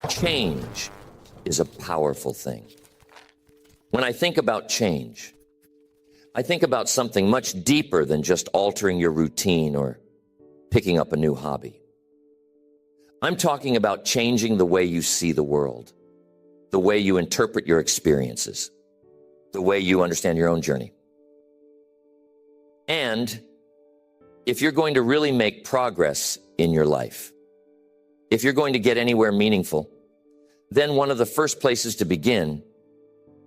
Change is a powerful thing. When I think about change, I think about something much deeper than just altering your routine or picking up a new hobby. I'm talking about changing the way you see the world, the way you interpret your experiences, the way you understand your own journey. And if you're going to really make progress in your life, if you're going to get anywhere meaningful, then one of the first places to begin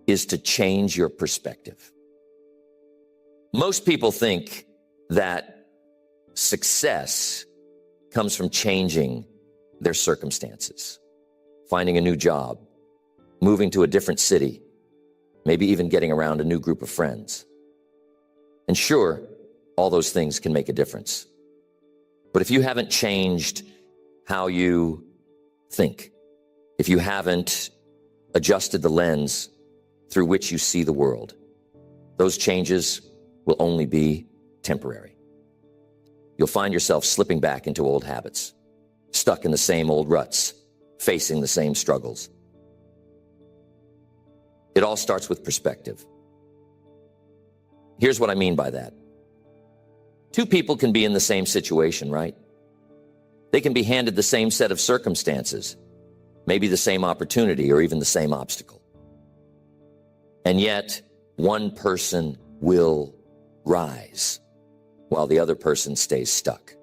is to change your perspective. Most people think that success comes from changing their circumstances, finding a new job, moving to a different city, maybe even getting around a new group of friends. And sure, all those things can make a difference. But if you haven't changed how you think, if you haven't adjusted the lens through which you see the world, those changes will only be temporary. You'll find yourself slipping back into old habits, stuck in the same old ruts, facing the same struggles. It all starts with perspective. Here's what I mean by that. Two people can be in the same situation, right? They can be handed the same set of circumstances, maybe the same opportunity or even the same obstacle. And yet, one person will rise while the other person stays stuck.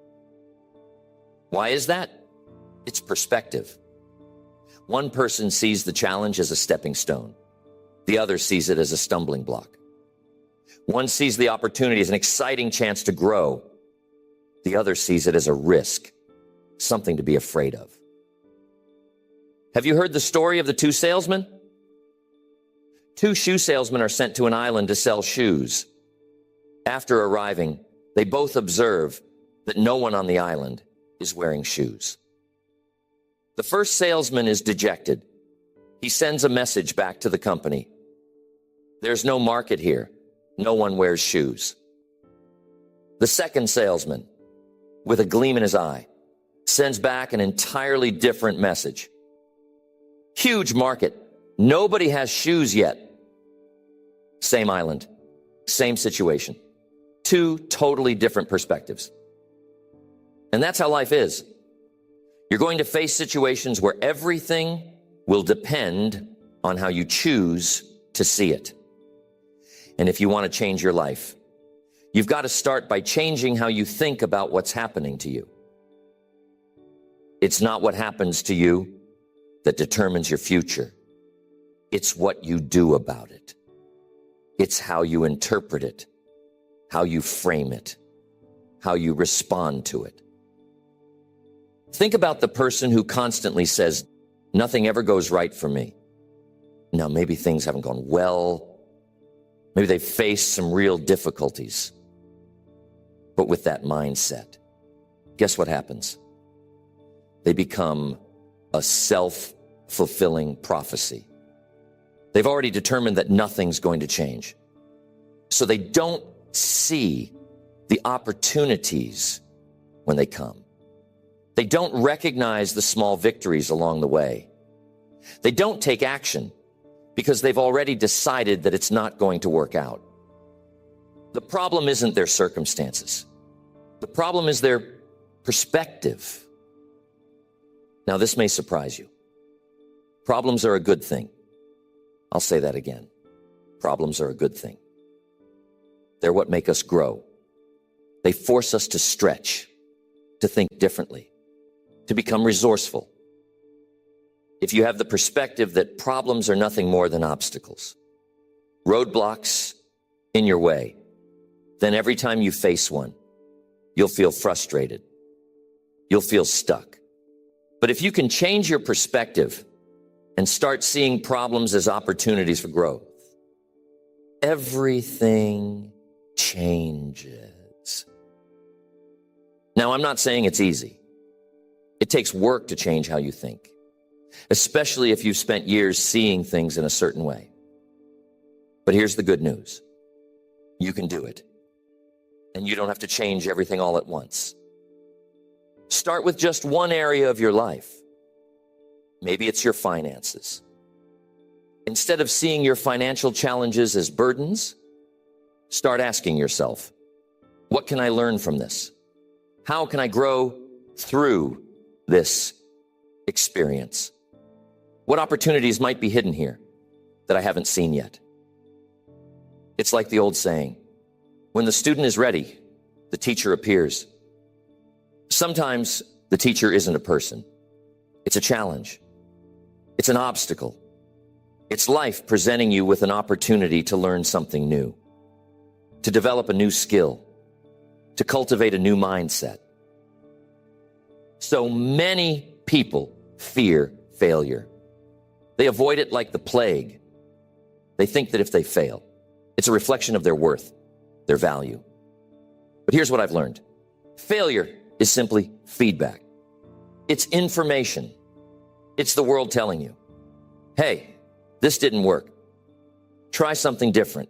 Why is that? It's perspective. One person sees the challenge as a stepping stone. The other sees it as a stumbling block. One sees the opportunity as an exciting chance to grow. The other sees it as a risk, something to be afraid of. Have you heard the story of the two salesmen? Two shoe salesmen are sent to an island to sell shoes. After arriving, they both observe that no one on the island is wearing shoes. The first salesman is dejected. He sends a message back to the company. There's no market here. No one wears shoes. The second salesman, with a gleam in his eye, sends back an entirely different message. Huge market. Nobody has shoes yet. Same island, same situation. Two totally different perspectives. And that's how life is. You're going to face situations where everything will depend on how you choose to see it. And if you want to change your life, you've got to start by changing how you think about what's happening to you. It's not what happens to you that determines your future. It's what you do about it. It's how you interpret it, how you frame it, how you respond to it. Think about the person who constantly says, nothing ever goes right for me. Now, maybe things haven't gone well. Maybe they've faced some real difficulties. But with that mindset, guess what happens? They become a self-fulfilling prophecy. They've already determined that nothing's going to change. So they don't see the opportunities when they come. They don't recognize the small victories along the way. They don't take action because they've already decided that it's not going to work out. The problem isn't their circumstances. The problem is their perspective. Now, this may surprise you. Problems are a good thing. I'll say that again. Problems are a good thing. They're what make us grow. They force us to stretch, to think differently, to become resourceful. If you have the perspective that problems are nothing more than obstacles, roadblocks in your way, then every time you face one, you'll feel frustrated. You'll feel stuck. But if you can change your perspective and start seeing problems as opportunities for growth, everything changes. Now, I'm not saying it's easy. It takes work to change how you think, especially if you've spent years seeing things in a certain way. But here's the good news. You can do it. And you don't have to change everything all at once. Start with just one area of your life. Maybe it's your finances. Instead of seeing your financial challenges as burdens, start asking yourself, what can I learn from this? How can I grow through this experience? What opportunities might be hidden here that I haven't seen yet? It's like the old saying, when the student is ready, the teacher appears. Sometimes the teacher isn't a person. It's a challenge. It's an obstacle. It's life presenting you with an opportunity to learn something new, to develop a new skill, to cultivate a new mindset. So many people fear failure. They avoid it like the plague. They think that if they fail, it's a reflection of their worth, their value. But here's what I've learned. Failure is simply feedback. It's information. It's the world telling you, hey, this didn't work. Try something different.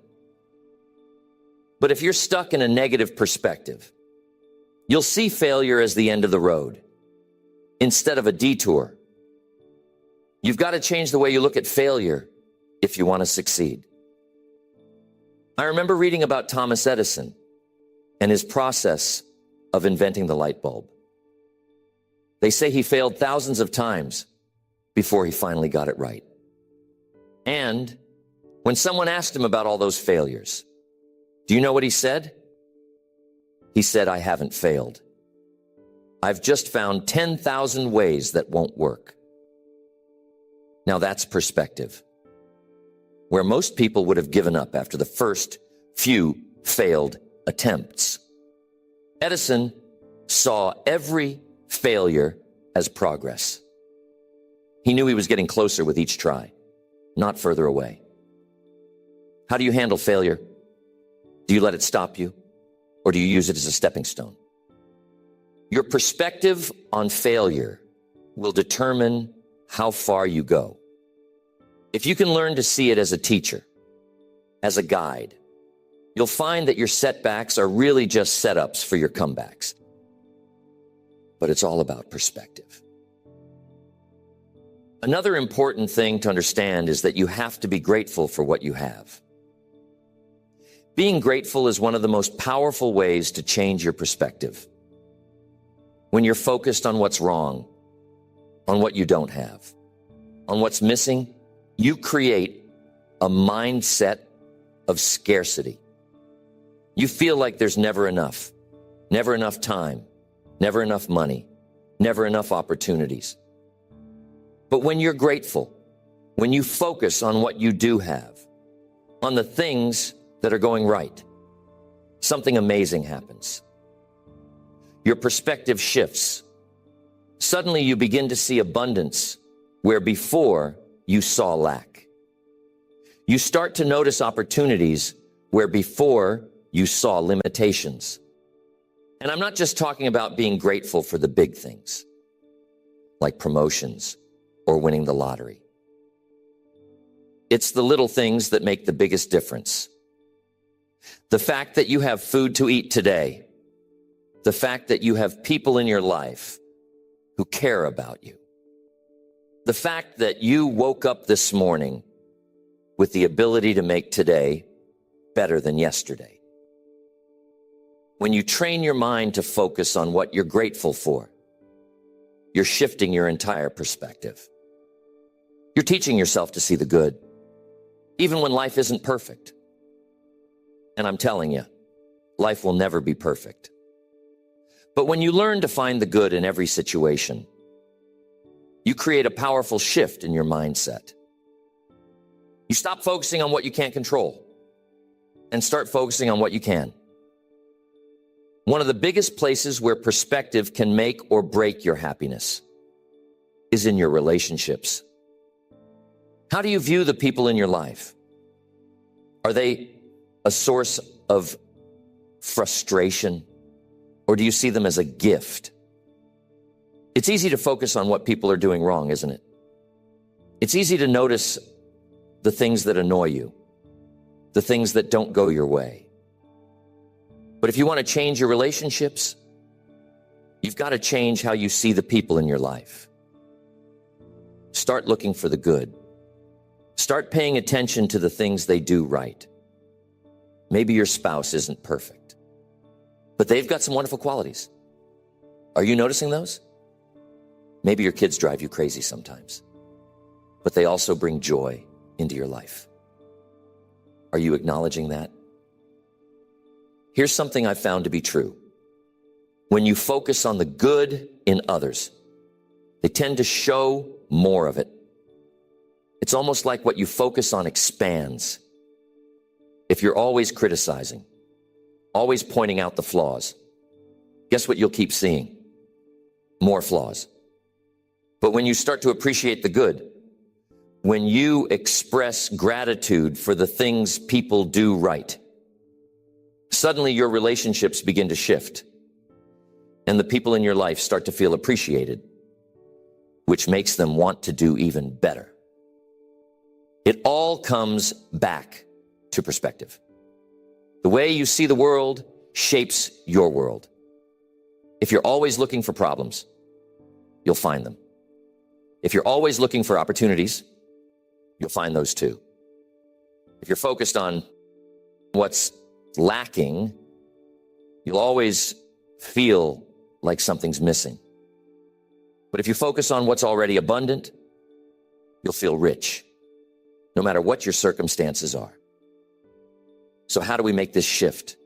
But if you're stuck in a negative perspective, you'll see failure as the end of the road instead of a detour. You've got to change the way you look at failure if you want to succeed. I remember reading about Thomas Edison and his process of inventing the light bulb. They say he failed thousands of times before he finally got it right. And when someone asked him about all those failures, do you know what he said? He said, I haven't failed. I've just found 10,000 ways that won't work. Now that's perspective. Where most people would have given up after the first few failed attempts, Edison saw every failure as progress. He knew he was getting closer with each try, not further away. How do you handle failure? Do you let it stop you, or do you use it as a stepping stone? Your perspective on failure will determine how far you go. If you can learn to see it as a teacher, as a guide, you'll find that your setbacks are really just setups for your comebacks. But it's all about perspective. Another important thing to understand is that you have to be grateful for what you have. Being grateful is one of the most powerful ways to change your perspective. When you're focused on what's wrong, on what you don't have, on what's missing, you create a mindset of scarcity. You feel like there's never enough time, never enough money, never enough opportunities. But when you're grateful, when you focus on what you do have, on the things that are going right, something amazing happens. Your perspective shifts. Suddenly you begin to see abundance where before you saw lack. You start to notice opportunities where before you saw limitations. And I'm not just talking about being grateful for the big things, like promotions or winning the lottery. It's the little things that make the biggest difference. The fact that you have food to eat today, the fact that you have people in your life who care about you, the fact that you woke up this morning with the ability to make today better than yesterday. When you train your mind to focus on what you're grateful for, you're shifting your entire perspective. You're teaching yourself to see the good, even when life isn't perfect. And I'm telling you, life will never be perfect. But when you learn to find the good in every situation, you create a powerful shift in your mindset. You stop focusing on what you can't control and start focusing on what you can. One of the biggest places where perspective can make or break your happiness is in your relationships. How do you view the people in your life? Are they a source of frustration, or do you see them as a gift? It's easy to focus on what people are doing wrong, isn't it? It's easy to notice the things that annoy you, the things that don't go your way. But if you want to change your relationships, you've got to change how you see the people in your life. Start looking for the good. Start paying attention to the things they do right. Maybe your spouse isn't perfect, but they've got some wonderful qualities. Are you noticing those? Maybe your kids drive you crazy sometimes, but they also bring joy into your life. Are you acknowledging that? Here's something I've found to be true. When you focus on the good in others, they tend to show more of it. It's almost like what you focus on expands. If you're always criticizing, always pointing out the flaws, guess what you'll keep seeing? More flaws. But when you start to appreciate the good, when you express gratitude for the things people do right, suddenly your relationships begin to shift, and the people in your life start to feel appreciated, which makes them want to do even better. It all comes back to perspective. The way you see the world shapes your world. If you're always looking for problems, you'll find them. If you're always looking for opportunities, you'll find those too. If you're focused on what's lacking, you'll always feel like something's missing. But if you focus on what's already abundant, you'll feel rich, no matter what your circumstances are. So how do we make this shift?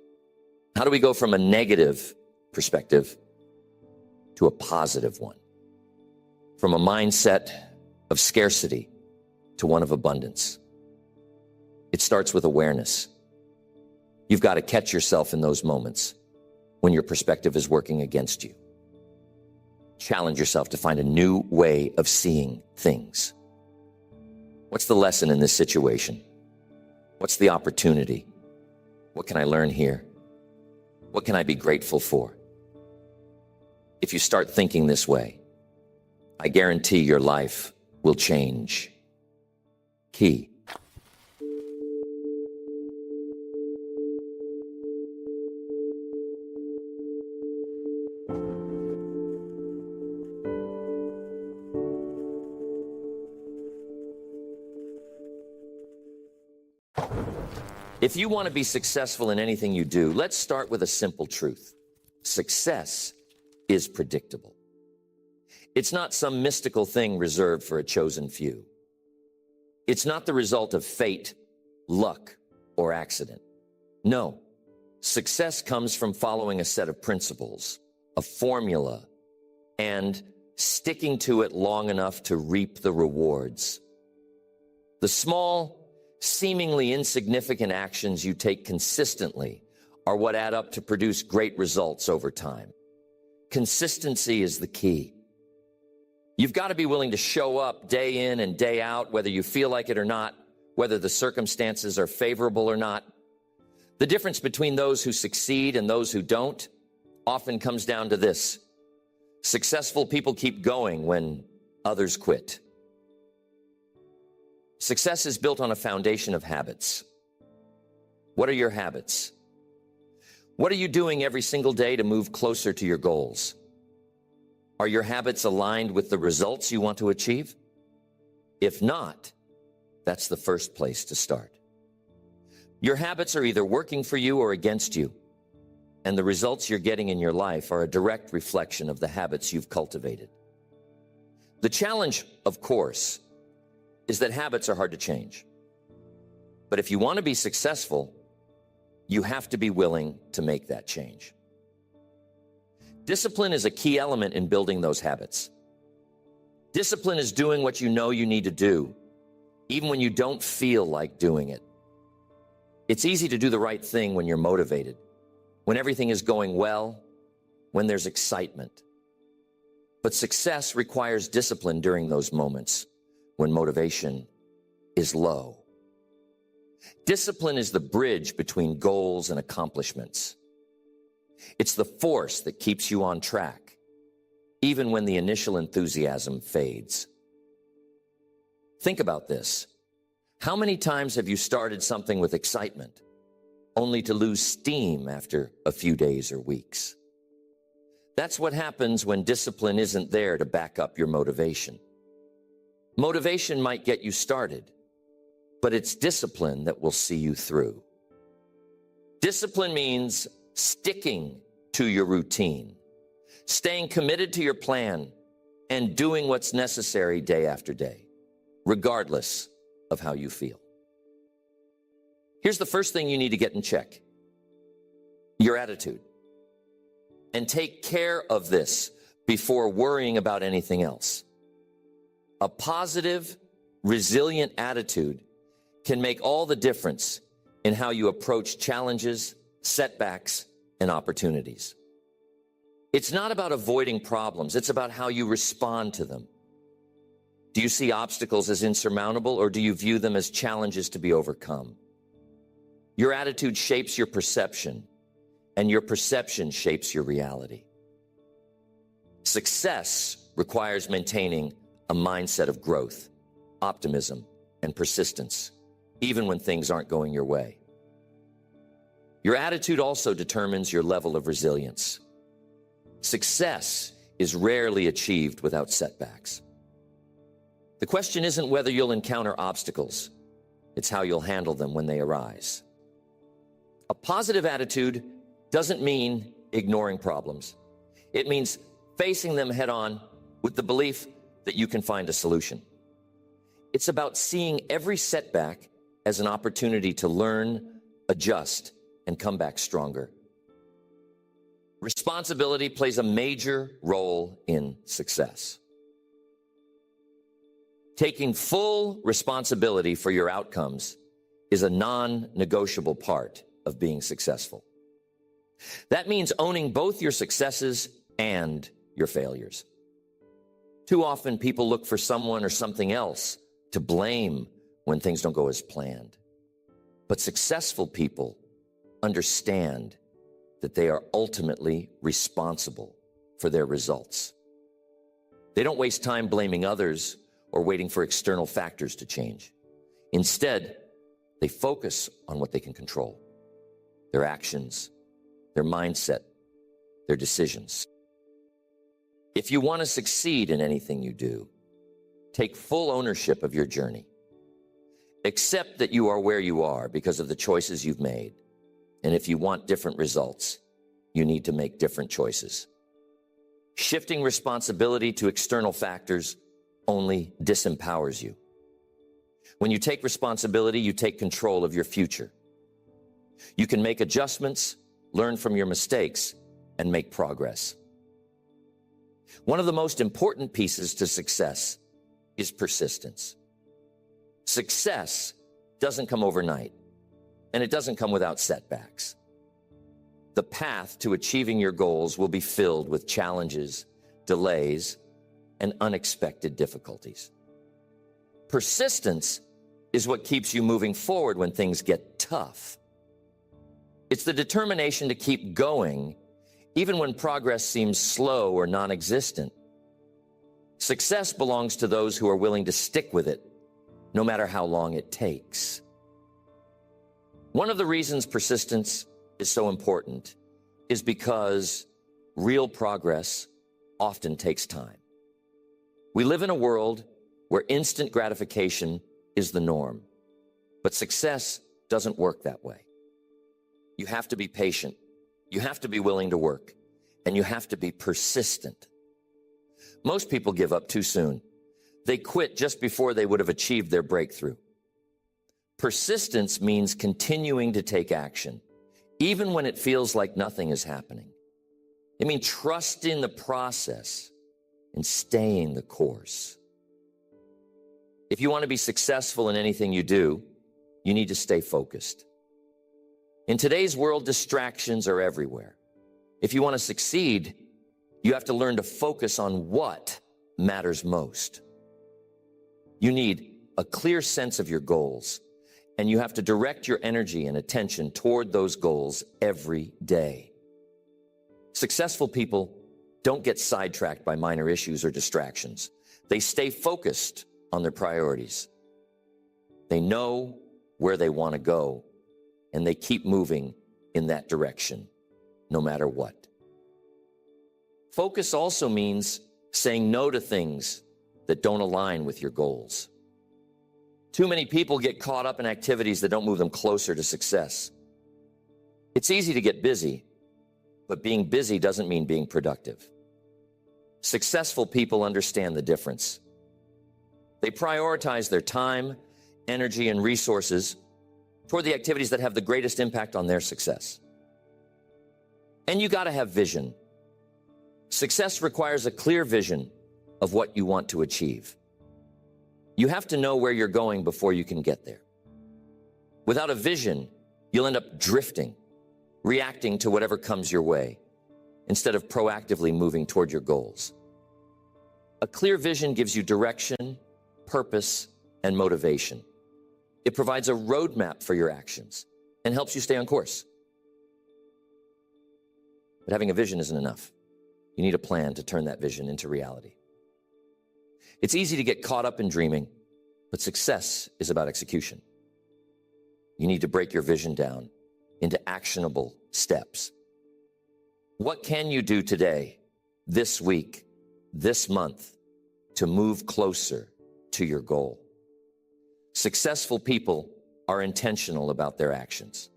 How do we go from a negative perspective to a positive one? From a mindset of scarcity to one of abundance. It starts with awareness. You've got to catch yourself in those moments when your perspective is working against you. Challenge yourself to find a new way of seeing things. What's the lesson in this situation? What's the opportunity? What can I learn here? What can I be grateful for? If you start thinking this way, I guarantee your life will change. Key. If you want to be successful in anything you do, let's start with a simple truth. Success is predictable. It's not some mystical thing reserved for a chosen few. It's not the result of fate, luck, or accident. No, success comes from following a set of principles, a formula, and sticking to it long enough to reap the rewards. The small, seemingly insignificant actions you take consistently are what add up to produce great results over time. Consistency is the key. You've got to be willing to show up day in and day out, whether you feel like it or not, whether the circumstances are favorable or not. The difference between those who succeed and those who don't often comes down to this. Successful people keep going when others quit. Success is built on a foundation of habits. What are your habits? What are you doing every single day to move closer to your goals? Are your habits aligned with the results you want to achieve? If not, that's the first place to start. Your habits are either working for you or against you, and the results you're getting in your life are a direct reflection of the habits you've cultivated. The challenge, of course, is that habits are hard to change. But if you want to be successful, you have to be willing to make that change. Discipline is a key element in building those habits. Discipline is doing what you know you need to do, even when you don't feel like doing it. It's easy to do the right thing when you're motivated, when everything is going well, when there's excitement. But success requires discipline during those moments when motivation is low. Discipline is the bridge between goals and accomplishments. It's the force that keeps you on track, even when the initial enthusiasm fades. Think about this. How many times have you started something with excitement, only to lose steam after a few days or weeks? That's what happens when discipline isn't there to back up your motivation. Motivation might get you started, but it's discipline that will see you through. Discipline means sticking to your routine, staying committed to your plan, and doing what's necessary day after day, regardless of how you feel. Here's the first thing you need to get in check: your attitude. And take care of this before worrying about anything else. A positive, resilient attitude can make all the difference in how you approach challenges, setbacks, and opportunities. It's not about avoiding problems, it's about how you respond to them. Do you see obstacles as insurmountable, or do you view them as challenges to be overcome? Your attitude shapes your perception, and your perception shapes your reality. Success requires maintaining a mindset of growth, optimism, and persistence, even when things aren't going your way. Your attitude also determines your level of resilience. Success is rarely achieved without setbacks. The question isn't whether you'll encounter obstacles, it's how you'll handle them when they arise. A positive attitude doesn't mean ignoring problems. It means facing them head on with the belief that you can find a solution. It's about seeing every setback as an opportunity to learn, adjust, and come back stronger. Responsibility plays a major role in success. Taking full responsibility for your outcomes is a non-negotiable part of being successful. That means owning both your successes and your failures. Too often, people look for someone or something else to blame when things don't go as planned. But successful people understand that they are ultimately responsible for their results. They don't waste time blaming others or waiting for external factors to change. Instead, they focus on what they can control: their actions, their mindset, their decisions. If you want to succeed in anything you do, take full ownership of your journey. Accept that you are where you are because of the choices you've made. And if you want different results, you need to make different choices. Shifting responsibility to external factors only disempowers you. When you take responsibility, you take control of your future. You can make adjustments, learn from your mistakes, and make progress. One of the most important pieces to success is persistence. Success doesn't come overnight, and it doesn't come without setbacks. The path to achieving your goals will be filled with challenges, delays, and unexpected difficulties. Persistence is what keeps you moving forward when things get tough. It's the determination to keep going even when progress seems slow or non-existent. Success belongs to those who are willing to stick with it, no matter how long it takes. One of the reasons persistence is so important is because real progress often takes time. We live in a world where instant gratification is the norm, but success doesn't work that way. You have to be patient, you have to be willing to work, and you have to be persistent. Most people give up too soon. They quit just before they would have achieved their breakthrough. Persistence means continuing to take action, even when it feels like nothing is happening. It means trusting the process and staying the course. If you want to be successful in anything you do, you need to stay focused. In today's world, distractions are everywhere. If you want to succeed, you have to learn to focus on what matters most. You need a clear sense of your goals, and you have to direct your energy and attention toward those goals every day. Successful people don't get sidetracked by minor issues or distractions. They stay focused on their priorities. They know where they want to go, and they keep moving in that direction, no matter what. Focus also means saying no to things that don't align with your goals. Too many people get caught up in activities that don't move them closer to success. It's easy to get busy, but being busy doesn't mean being productive. Successful people understand the difference. They prioritize their time, energy, and resources toward the activities that have the greatest impact on their success. And you got to have vision. Success requires a clear vision of what you want to achieve. You have to know where you're going before you can get there. Without a vision, you'll end up drifting, reacting to whatever comes your way, instead of proactively moving toward your goals. A clear vision gives you direction, purpose, and motivation. It provides a roadmap for your actions and helps you stay on course. But having a vision isn't enough. You need a plan to turn that vision into reality. It's easy to get caught up in dreaming, but success is about execution. You need to break your vision down into actionable steps. What can you do today, this week, this month, to move closer to your goal? Successful people are intentional about their actions.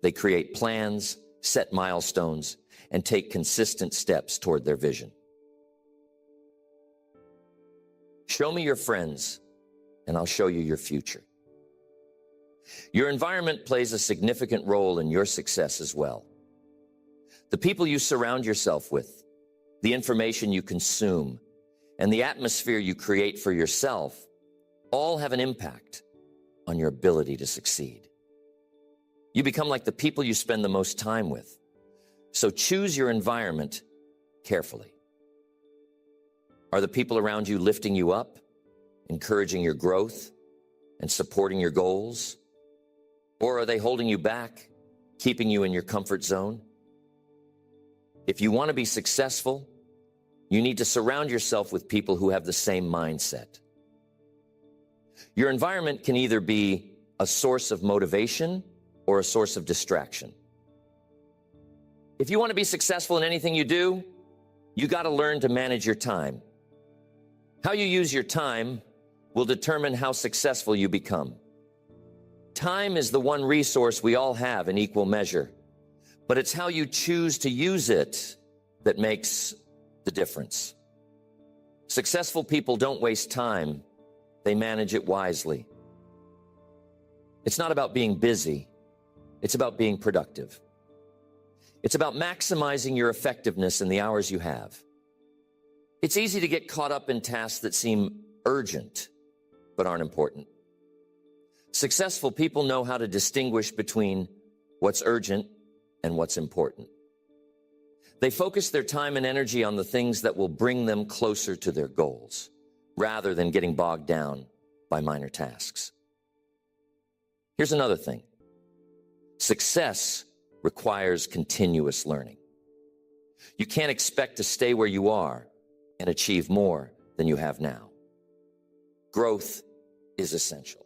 They create plans, set milestones, and take consistent steps toward their vision. Show me your friends, and I'll show you your future. Your environment plays a significant role in your success as well. The people you surround yourself with, the information you consume, and the atmosphere you create for yourself all have an impact on your ability to succeed. You become like the people you spend the most time with. So choose your environment carefully. Are the people around you lifting you up, encouraging your growth, and supporting your goals? Or are they holding you back, keeping you in your comfort zone? If you want to be successful, you need to surround yourself with people who have the same mindset. Your environment can either be a source of motivation or a source of distraction. If you want to be successful in anything you do, you got to learn to manage your time. How you use your time will determine how successful you become. Time is the one resource we all have in equal measure, but it's how you choose to use it that makes the difference. Successful people don't waste time. They manage it wisely. It's not about being busy. It's about being productive. It's about maximizing your effectiveness in the hours you have. It's easy to get caught up in tasks that seem urgent, but aren't important. Successful people know how to distinguish between what's urgent and what's important. They focus their time and energy on the things that will bring them closer to their goals, rather than getting bogged down by minor tasks. Here's another thing. Success requires continuous learning. You can't expect to stay where you are and achieve more than you have now. Growth is essential.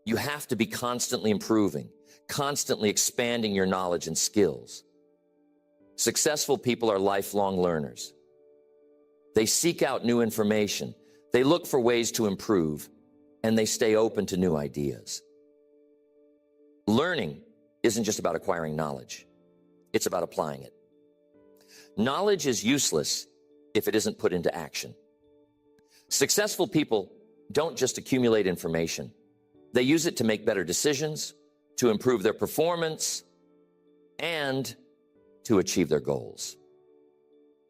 You have to be constantly improving, constantly expanding your knowledge and skills. Successful people are lifelong learners. They seek out new information, they look for ways to improve, and they stay open to new ideas. Learning isn't just about acquiring knowledge. It's about applying it. Knowledge is useless if it isn't put into action. Successful people don't just accumulate information. They use it to make better decisions, to improve their performance, and to achieve their goals.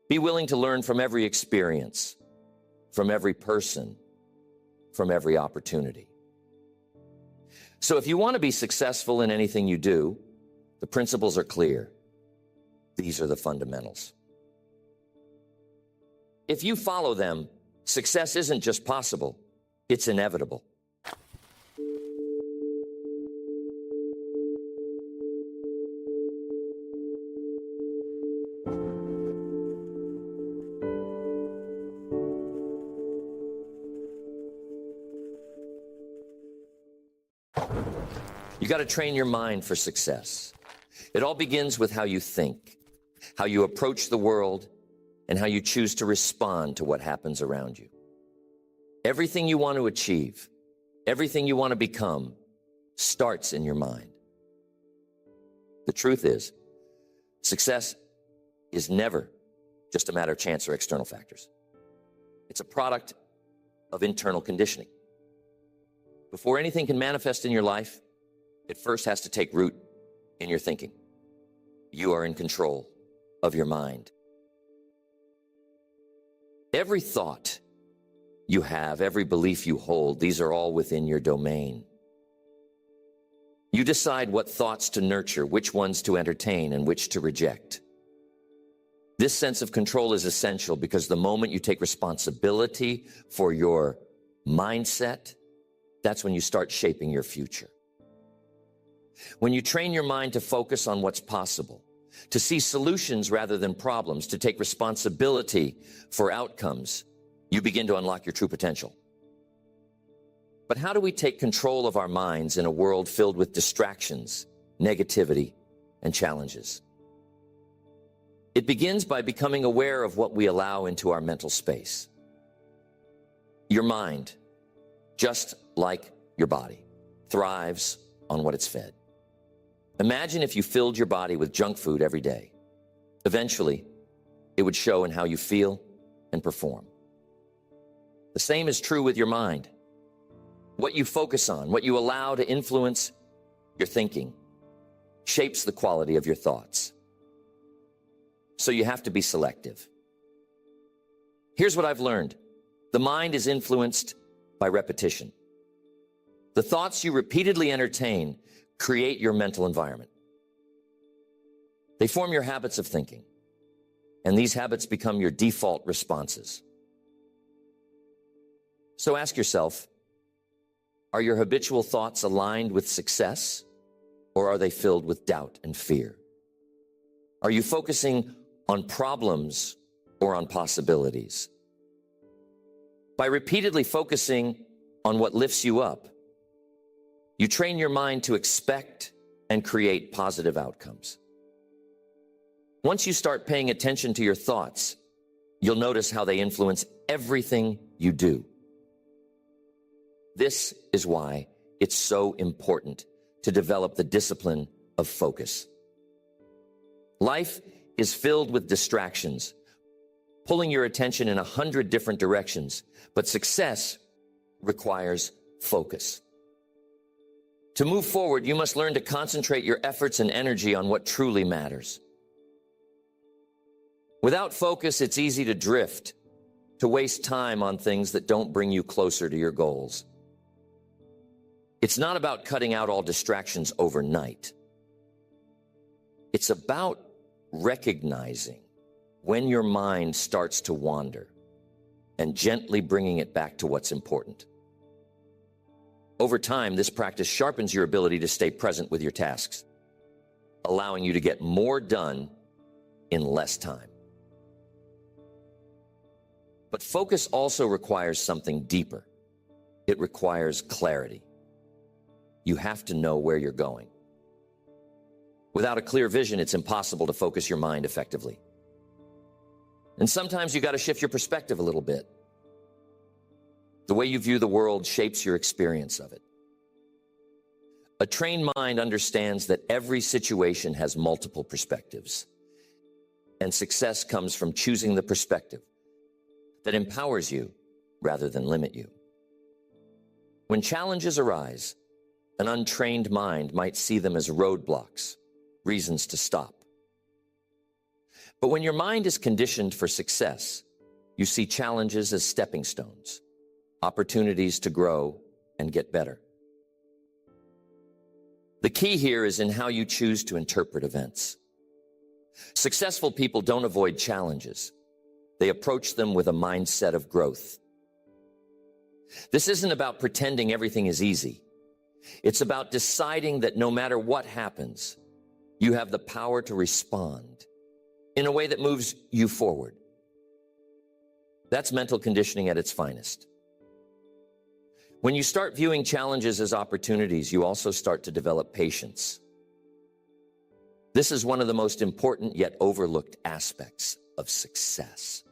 Be willing to learn from every experience, from every person, from every opportunity. So if you want to be successful in anything you do, the principles are clear. These are the fundamentals. If you follow them, success isn't just possible, it's inevitable. You got to train your mind for success. It all begins with how you think, how you approach the world, and how you choose to respond to what happens around you. Everything you want to achieve, everything you want to become, starts in your mind. The truth is, success is never just a matter of chance or external factors. It's a product of internal conditioning. Before anything can manifest in your life, it first has to take root in your thinking. You are in control of your mind. Every thought you have, every belief you hold, these are all within your domain. You decide what thoughts to nurture, which ones to entertain, and which to reject. This sense of control is essential because the moment you take responsibility for your mindset, that's when you start shaping your future. When you train your mind to focus on what's possible, to see solutions rather than problems, to take responsibility for outcomes, you begin to unlock your true potential. But how do we take control of our minds in a world filled with distractions, negativity, and challenges? It begins by becoming aware of what we allow into our mental space. Your mind, just like your body, thrives on what it's fed. Imagine if you filled your body with junk food every day. Eventually, it would show in how you feel and perform. The same is true with your mind. What you focus on, what you allow to influence your thinking, shapes the quality of your thoughts. So you have to be selective. Here's what I've learned. The mind is influenced by repetition. The thoughts you repeatedly entertain create your mental environment. They form your habits of thinking, and these habits become your default responses. So ask yourself, are your habitual thoughts aligned with success, or are they filled with doubt and fear? Are you focusing on problems or on possibilities? By repeatedly focusing on what lifts you up, you train your mind to expect and create positive outcomes. Once you start paying attention to your thoughts, you'll notice how they influence everything you do. This is why it's so important to develop the discipline of focus. Life is filled with distractions, pulling your attention in 100 different directions, but success requires focus. To move forward, you must learn to concentrate your efforts and energy on what truly matters. Without focus, it's easy to drift, to waste time on things that don't bring you closer to your goals. It's not about cutting out all distractions overnight. It's about recognizing when your mind starts to wander and gently bringing it back to what's important. Over time, this practice sharpens your ability to stay present with your tasks, allowing you to get more done in less time. But focus also requires something deeper. It requires clarity. You have to know where you're going. Without a clear vision, it's impossible to focus your mind effectively. And sometimes you got to shift your perspective a little bit. The way you view the world shapes your experience of it. A trained mind understands that every situation has multiple perspectives, and success comes from choosing the perspective that empowers you rather than limit you. When challenges arise, an untrained mind might see them as roadblocks, reasons to stop. But when your mind is conditioned for success, you see challenges as stepping stones, opportunities to grow and get better. The key here is in how you choose to interpret events. Successful people don't avoid challenges. They approach them with a mindset of growth. This isn't about pretending everything is easy. It's about deciding that no matter what happens, you have the power to respond in a way that moves you forward. That's mental conditioning at its finest. When you start viewing challenges as opportunities, you also start to develop patience. This is one of the most important yet overlooked aspects of success.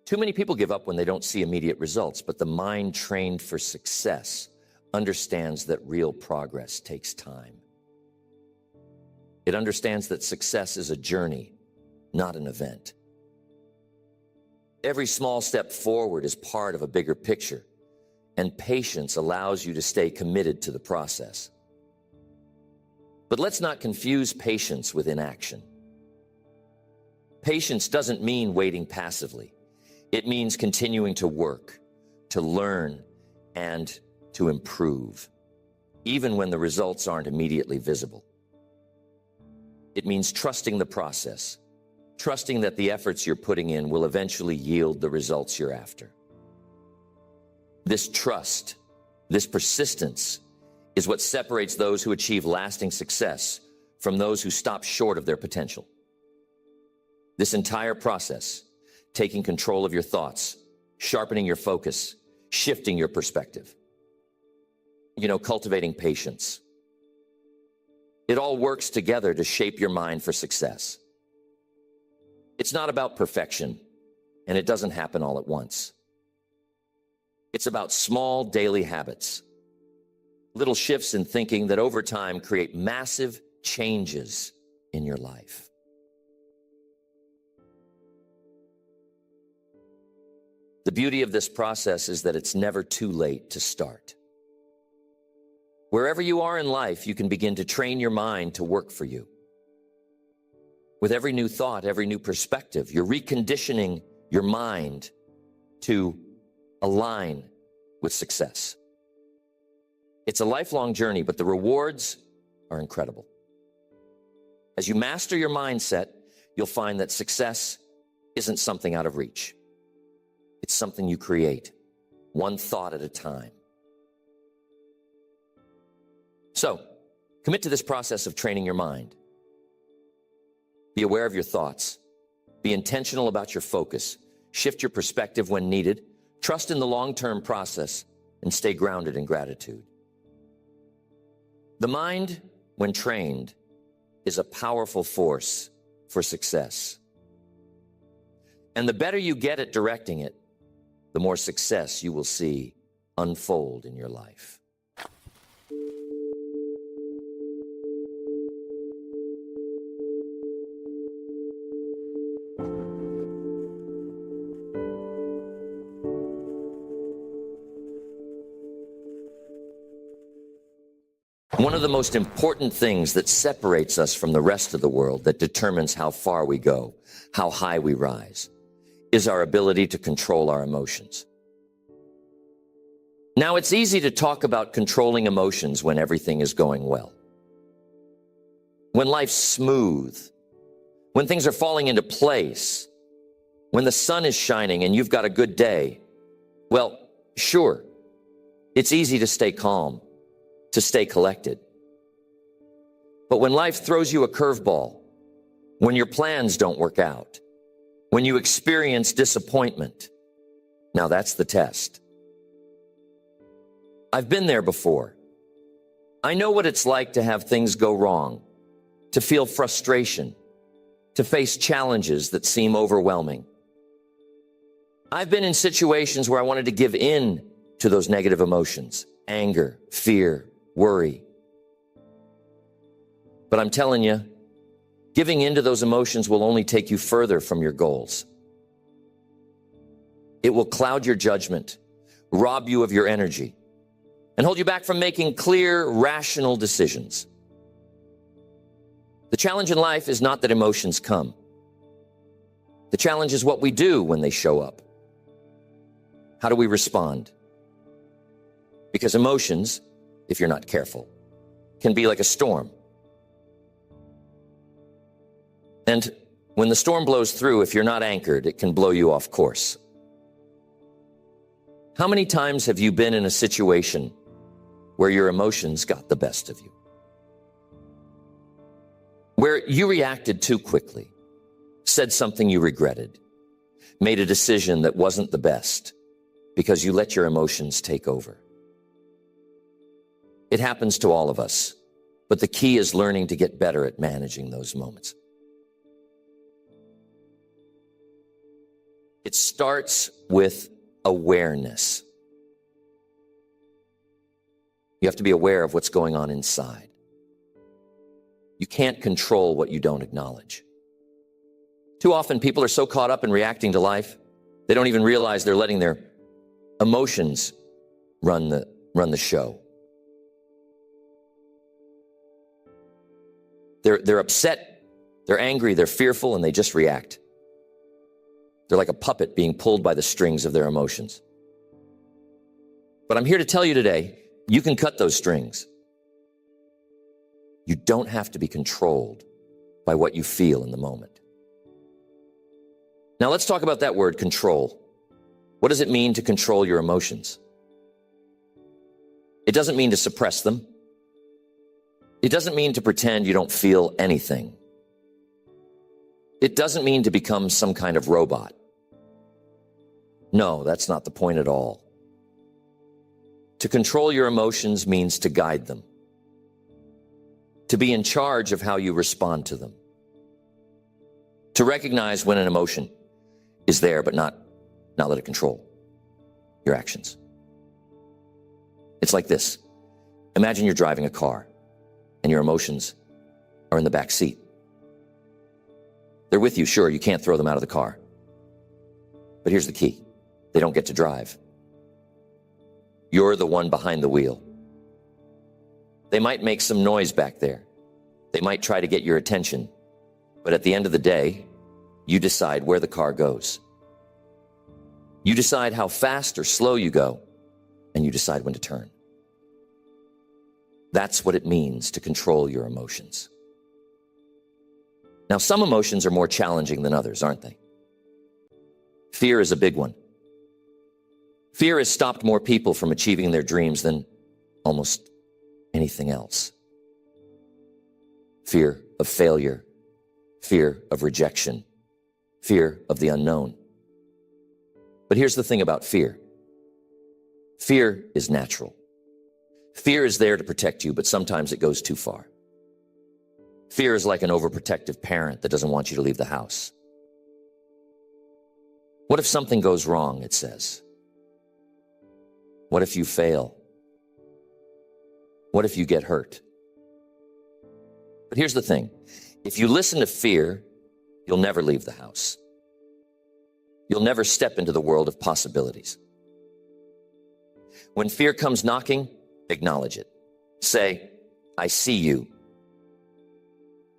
Too many people give up when they don't see immediate results, but the mind trained for success understands that real progress takes time. It understands that success is a journey, not an event. Every small step forward is part of a bigger picture, and patience allows you to stay committed to the process. But let's not confuse patience with inaction. Patience doesn't mean waiting passively. It means continuing to work, to learn, and to improve, even when the results aren't immediately visible. It means trusting the process, trusting that the efforts you're putting in will eventually yield the results you're after. This trust, this persistence, is what separates those who achieve lasting success from those who stop short of their potential. This entire process, taking control of your thoughts, sharpening your focus, shifting your perspective, cultivating patience. It all works together to shape your mind for success. It's not about perfection, and it doesn't happen all at once. It's about small daily habits, little shifts in thinking that over time create massive changes in your life. The beauty of this process is that it's never too late to start. Wherever you are in life, you can begin to train your mind to work for you. With every new thought, every new perspective, you're reconditioning your mind to align with success. It's a lifelong journey, but the rewards are incredible. As you master your mindset, you'll find that success isn't something out of reach. It's something you create, one thought at a time. So, commit to this process of training your mind. Be aware of your thoughts. Be intentional about your focus. Shift your perspective when needed. Trust in the long-term process and stay grounded in gratitude. The mind, when trained, is a powerful force for success. And the better you get at directing it, the more success you will see unfold in your life. One of the most important things that separates us from the rest of the world, that determines how far we go, how high we rise, is our ability to control our emotions. Now, it's easy to talk about controlling emotions when everything is going well. When life's smooth, when things are falling into place, when the sun is shining and you've got a good day. Well, sure, it's easy to stay calm, to stay collected. But when life throws you a curveball, when your plans don't work out, when you experience disappointment, now that's the test. I've been there before. I know what it's like to have things go wrong, to feel frustration, to face challenges that seem overwhelming. I've been in situations where I wanted to give in to those negative emotions, anger, fear, worry. But I'm telling you, giving in to those emotions will only take you further from your goals. It will cloud your judgment, rob you of your energy, and hold you back from making clear, rational decisions. The challenge in life is not that emotions come. The challenge is what we do when they show up. How do we respond? Because emotions, if you're not careful, can be like a storm. And when the storm blows through, if you're not anchored, it can blow you off course. How many times have you been in a situation where your emotions got the best of you? Where you reacted too quickly, said something you regretted, made a decision that wasn't the best because you let your emotions take over. It happens to all of us, but the key is learning to get better at managing those moments. It starts with awareness. You have to be aware of what's going on inside. You can't control what you don't acknowledge. Too often people are so caught up in reacting to life, they don't even realize they're letting their emotions run the show. They're upset, they're angry, they're fearful, and they just react. They're like a puppet being pulled by the strings of their emotions. But I'm here to tell you today, you can cut those strings. You don't have to be controlled by what you feel in the moment. Now let's talk about that word, control. What does it mean to control your emotions? It doesn't mean to suppress them. It doesn't mean to pretend you don't feel anything. It doesn't mean to become some kind of robot. No, that's not the point at all. To control your emotions means to guide them, to be in charge of how you respond to them, to recognize when an emotion is there, but not let it control your actions. It's like this. Imagine you're driving a car and your emotions are in the back seat. They're with you, sure, you can't throw them out of the car. But here's the key. They don't get to drive. You're the one behind the wheel. They might make some noise back there. They might try to get your attention. But at the end of the day, you decide where the car goes. You decide how fast or slow you go, and you decide when to turn. That's what it means to control your emotions. Now, some emotions are more challenging than others, aren't they? Fear is a big one. Fear has stopped more people from achieving their dreams than almost anything else. Fear of failure, fear of rejection, fear of the unknown. But here's the thing about fear. Fear is natural. Fear is there to protect you, but sometimes it goes too far. Fear is like an overprotective parent that doesn't want you to leave the house. What if something goes wrong, it says? What if you fail? What if you get hurt? But here's the thing. If you listen to fear, you'll never leave the house. You'll never step into the world of possibilities. When fear comes knocking, acknowledge it. Say, I see you.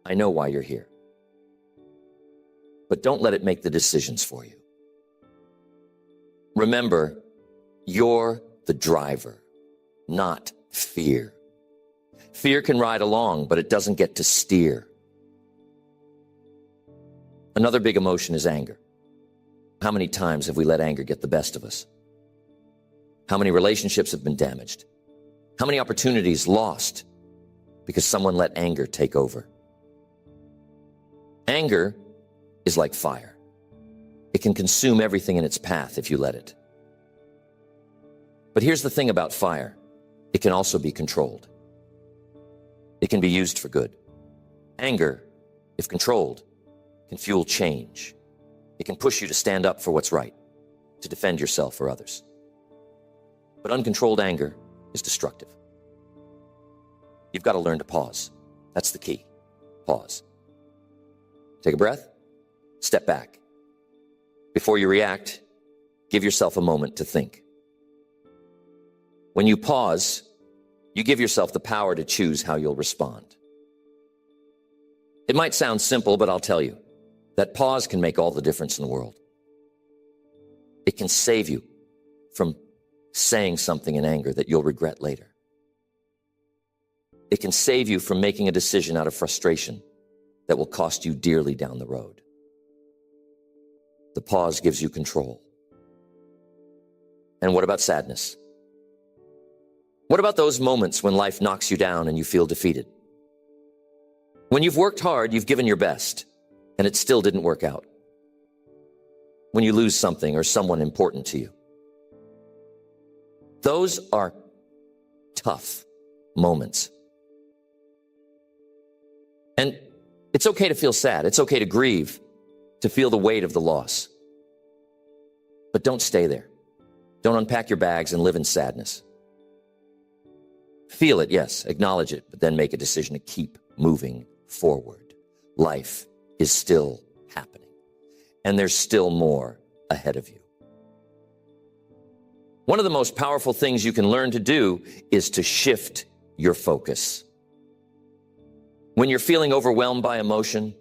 I know why you're here. But don't let it make the decisions for you. Remember, you're the driver, not fear. Fear can ride along, but it doesn't get to steer. Another big emotion is anger. How many times have we let anger get the best of us? How many relationships have been damaged? How many opportunities lost because someone let anger take over? Anger is like fire. It can consume everything in its path if you let it. But here's the thing about fire. It can also be controlled. It can be used for good. Anger, if controlled, can fuel change. It can push you to stand up for what's right, to defend yourself or others. But uncontrolled anger is destructive. You've got to learn to pause. That's the key. Pause. Take a breath. Step back. Before you react, give yourself a moment to think. When you pause, you give yourself the power to choose how you'll respond. It might sound simple, but I'll tell you, that pause can make all the difference in the world. It can save you from saying something in anger that you'll regret later. It can save you from making a decision out of frustration that will cost you dearly down the road. The pause gives you control. And what about sadness? What about those moments when life knocks you down and you feel defeated? When you've worked hard, you've given your best, and it still didn't work out. When you lose something or someone important to you. Those are tough moments. And it's okay to feel sad. It's okay to grieve, to feel the weight of the loss. But don't stay there. Don't unpack your bags and live in sadness. Feel it, yes, acknowledge it, but then make a decision to keep moving forward. Life is still happening, and there's still more ahead of you. One of the most powerful things you can learn to do is to shift your focus. When you're feeling overwhelmed by emotion,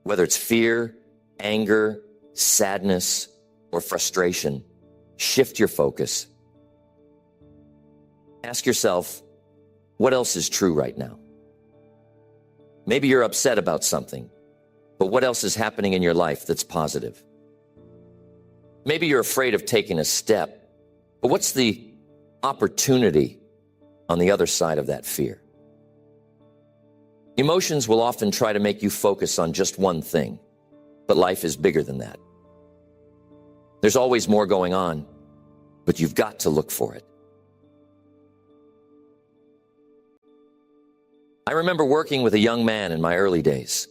whether it's fear, anger, sadness, or frustration, shift your focus. Ask yourself, what else is true right now? Maybe you're upset about something, but what else is happening in your life that's positive? Maybe you're afraid of taking a step, but what's the opportunity on the other side of that fear? Emotions will often try to make you focus on just one thing, but life is bigger than that. There's always more going on, but you've got to look for it. I remember working with a young man in my early days.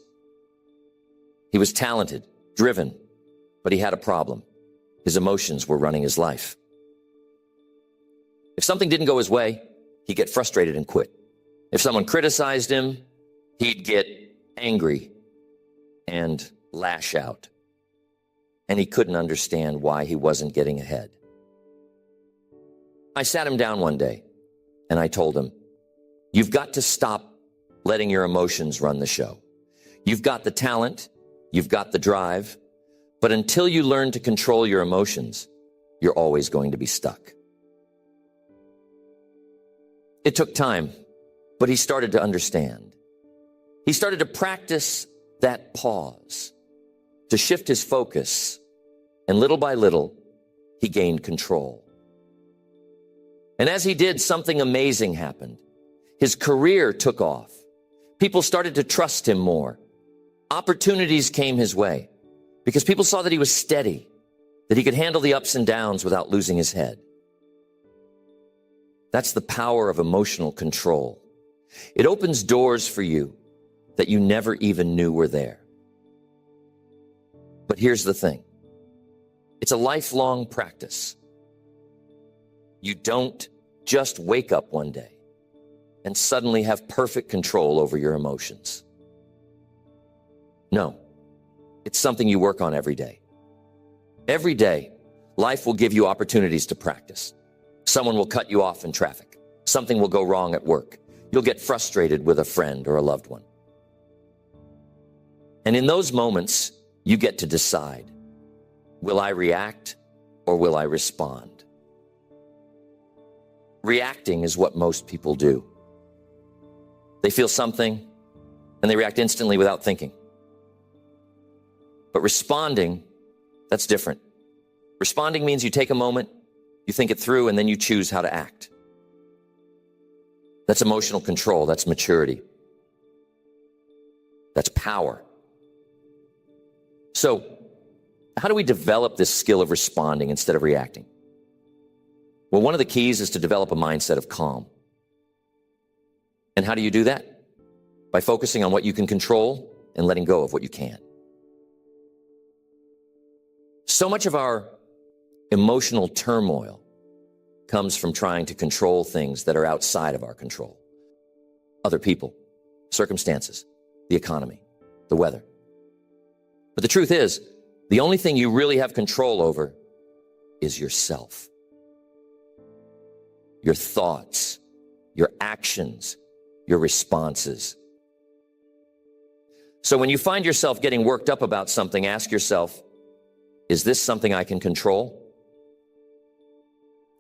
He was talented, driven, but he had a problem. His emotions were running his life. If something didn't go his way, he'd get frustrated and quit. If someone criticized him, he'd get angry and lash out. And he couldn't understand why he wasn't getting ahead. I sat him down one day and I told him, you've got to stop letting your emotions run the show. You've got the talent, you've got the drive, but until you learn to control your emotions, you're always going to be stuck. It took time, but he started to understand. He started to practice that pause, to shift his focus, and little by little, he gained control. And as he did, something amazing happened. His career took off. People started to trust him more. Opportunities came his way because people saw that he was steady, that he could handle the ups and downs without losing his head. That's the power of emotional control. It opens doors for you that you never even knew were there. But here's the thing. It's a lifelong practice. You don't just wake up one day and suddenly have perfect control over your emotions. No, it's something you work on every day. Every day, life will give you opportunities to practice. Someone will cut you off in traffic. Something will go wrong at work. You'll get frustrated with a friend or a loved one. And in those moments, you get to decide, will I react or will I respond? Reacting is what most people do. They feel something and they react instantly without thinking. But responding, that's different. Responding means you take a moment, you think it through, and then you choose how to act. That's emotional control. That's maturity. That's power. So, how do we develop this skill of responding instead of reacting? Well, one of the keys is to develop a mindset of calm. And how do you do that? By focusing on what you can control and letting go of what you can't. So much of our emotional turmoil comes from trying to control things that are outside of our control. Other people, circumstances, the economy, the weather. But the truth is, the only thing you really have control over is yourself. Your thoughts, your actions, your responses. So when you find yourself getting worked up about something, ask yourself, is this something I can control?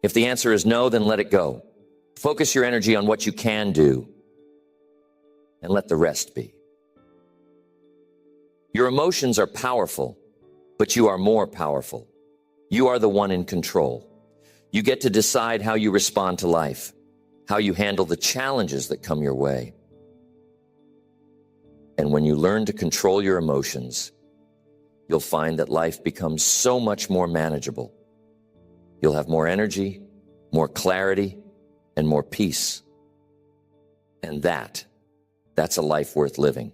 If the answer is no, then let it go. Focus your energy on what you can do and let the rest be. Your emotions are powerful, but you are more powerful. You are the one in control. You get to decide how you respond to life, how you handle the challenges that come your way. And when you learn to control your emotions, you'll find that life becomes so much more manageable. You'll have more energy, more clarity, and more peace. And that's a life worth living.